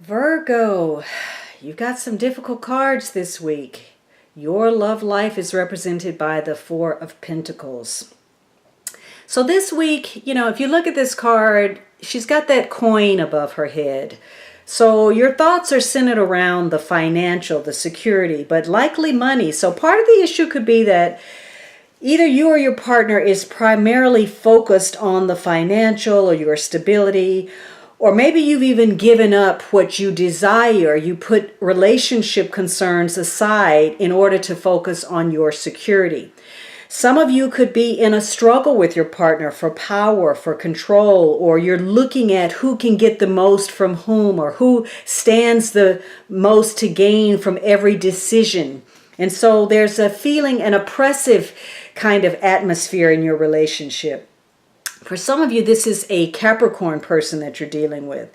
Virgo, you've got some difficult cards this week. Your love life is represented by the Four of Pentacles. So this week, if you look at this card, she's got that coin above her head. So your thoughts are centered around the financial, the security, but likely money. So part of the issue could be that either you or your partner is primarily focused on the financial or your stability, or maybe you've even given up what you desire. You put relationship concerns aside in order to focus on your security. Some of you could be in a struggle with your partner for power, for control, or you're looking at who can get the most from whom, or who stands the most to gain from every decision. And so there's a feeling, an oppressive kind of atmosphere in your relationship. For some of you, this is a Capricorn person that you're dealing with.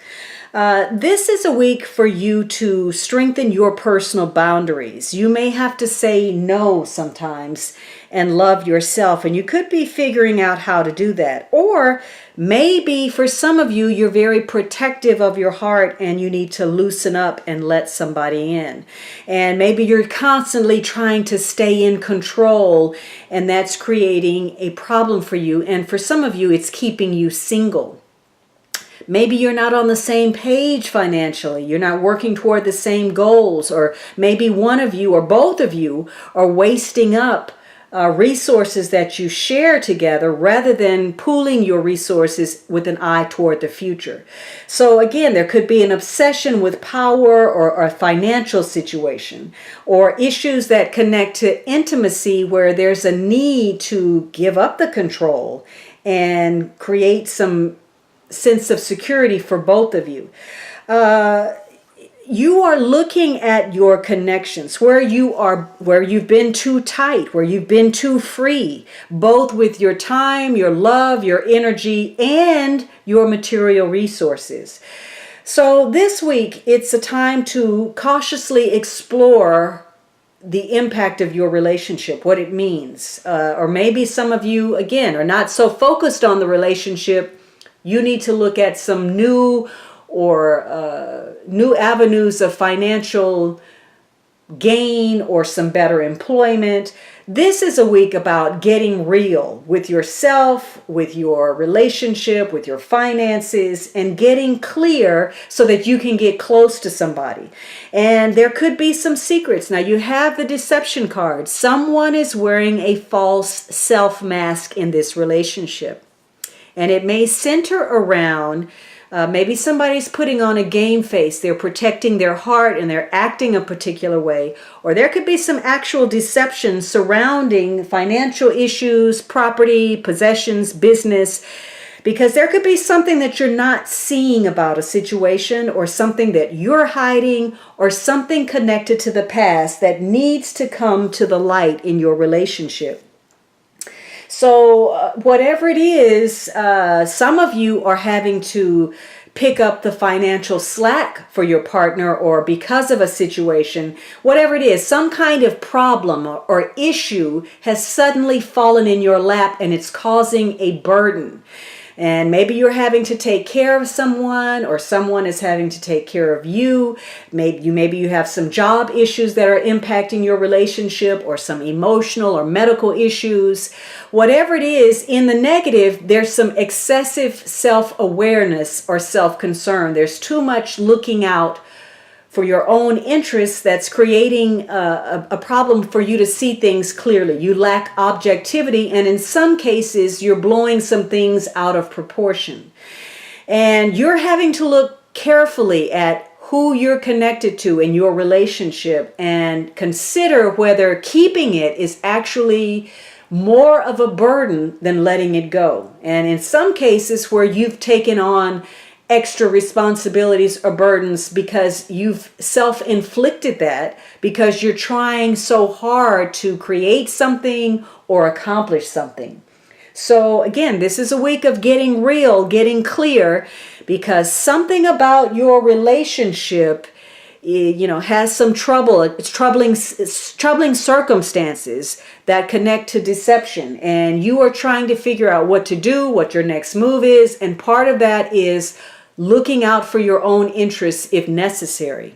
This is a week for you to strengthen your personal boundaries. You may have to say no sometimes and love yourself, and you could be figuring out how to do that. Or maybe for some of you, you're very protective of your heart and you need to loosen up and let somebody in. And maybe you're constantly trying to stay in control, and that's creating a problem for you. And for some of you, it's keeping you single. Maybe you're not on the same page financially. You're not working toward the same goals. Or maybe one of you or both of you are wasting up resources that you share together rather than pooling your resources with an eye toward the future. So again, there could be an obsession with power or a financial situation, or issues that connect to intimacy where there's a need to give up the control and create some sense of security for both of you. You are looking at your connections where you've been too tight, where you've been too free, both with your time, your love, your energy, and your material resources. So this week, it's a time to cautiously explore the impact of your relationship, what it means. Or maybe some of you, again, are not so focused on the relationship. You need to look at some new avenues of financial gain or some better employment. This is a week about getting real with yourself, with your relationship, with your finances, and getting clear so that you can get close to somebody. And there could be some secrets. Now you have the deception card. Someone is wearing a false self mask in this relationship. And it may center around maybe somebody's putting on a game face. They're protecting their heart and they're acting a particular way. Or there could be some actual deception surrounding financial issues, property, possessions, business. Because there could be something that you're not seeing about a situation, or something that you're hiding, or something connected to the past that needs to come to the light in your relationship. So whatever it is, some of you are having to pick up the financial slack for your partner, or because of a situation, whatever it is, some kind of problem or issue has suddenly fallen in your lap and it's causing a burden. And maybe you're having to take care of someone, or someone is having to take care of you. Maybe you have some job issues that are impacting your relationship, or some emotional or medical issues. Whatever it is, in the negative, there's some excessive self-awareness or self-concern. There's too much looking out for your own interests that's creating a problem for you to see things clearly. You lack objectivity, and in some cases, you're blowing some things out of proportion. And you're having to look carefully at who you're connected to in your relationship and consider whether keeping it is actually more of a burden than letting it go. And in some cases where you've taken on extra responsibilities or burdens because you've self-inflicted that, because you're trying so hard to create something or accomplish something. So again, this is a week of getting real, getting clear, because something about your relationship has some trouble. It's troubling circumstances that connect to deception, and you are trying to figure out what to do, what your next move is, and part of that is looking out for your own interests if necessary.